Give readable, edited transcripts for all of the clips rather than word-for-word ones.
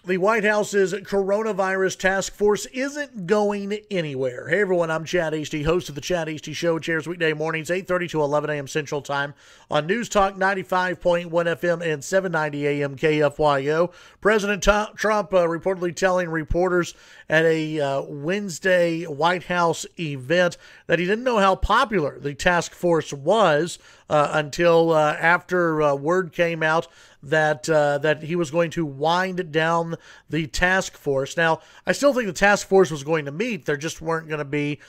The White House's coronavirus task force isn't going anywhere. Hey everyone, I'm Chad Hasty, host of the Chad Hasty Show. Chairs weekday mornings, 8:30 to 11 a.m. Central Time on News Talk 95.1 FM and 790 AM KFYO. President Trump reportedly telling reporters at a Wednesday White House event that he didn't know how popular the task force was until after word came out that he was going to wind down the task force. Now, I still think the task force was going to meet. There just weren't going to be,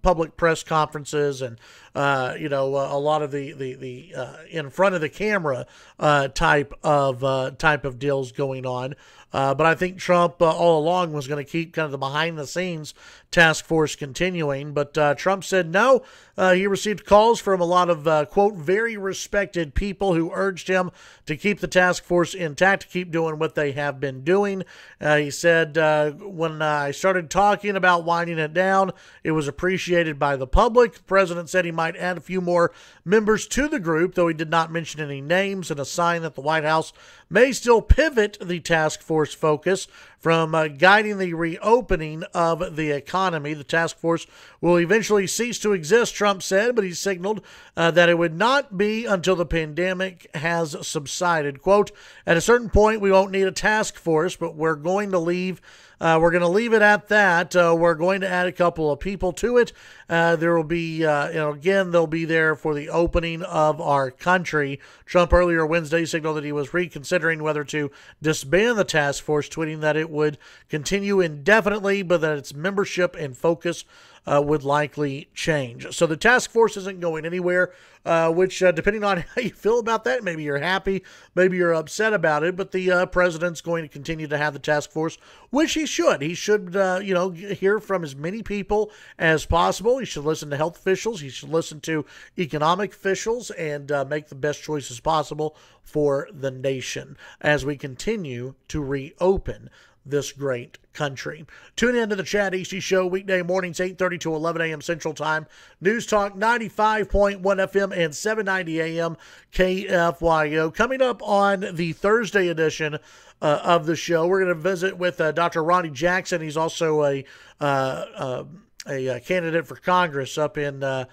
public press conferences and, a lot of the in front of the camera type of deals going on. But I think Trump all along was going to keep kind of the behind-the-scenes task force continuing. But Trump said no. He received calls from a lot of, quote, very respected people who urged him to keep the task force intact, to keep doing what they have been doing. He said, when I started talking about winding it down, it was appreciated by the public. The president said he might add a few more members to the group, though he did not mention any names, and a sign that the White House may still pivot the task force focus from guiding the reopening of the economy. The task force will eventually cease to exist, Trump said, but he signaled that it would not be until the pandemic has subsided. Quote, at a certain point, we won't need a task force, but we're going to leave it at that. We're going to add a couple of people to it. There will be, again, they'll be there for the opening of our country. Trump earlier Wednesday signaled that he was reconsidering whether to disband the task force, tweeting that it would continue indefinitely, but that its membership and focus would likely change. So the task force isn't going anywhere, which, depending on how you feel about that, maybe you're happy, maybe you're upset about it, but the president's going to continue to have the task force, which he should. He should, hear from as many people as possible. He should listen to health officials. He should listen to economic officials and make the best choices possible for the nation as we continue to reopen this great country. Tune in to the Chad Hasty Show weekday mornings, 8:30 to 11 a.m. Central Time. News Talk 95.1 FM and 790 AM KFYO. Coming up on the Thursday edition of the show, we're going to visit with Dr. Ronnie Jackson. He's also a candidate for Congress up in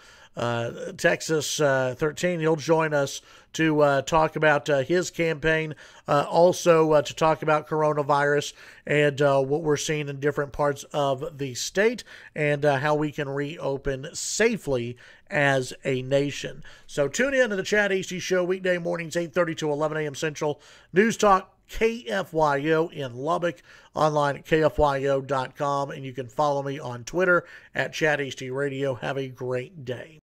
Texas 13. He'll join us to talk about his campaign, also to talk about coronavirus and what we're seeing in different parts of the state and how we can reopen safely as a nation. So tune in to the Chad Hasty Show weekday mornings, 8:30 to 11 a.m. Central. News Talk KFYO in Lubbock, online at KFYO.com, and you can follow me on Twitter at Chad Hasty Radio. Have a great day.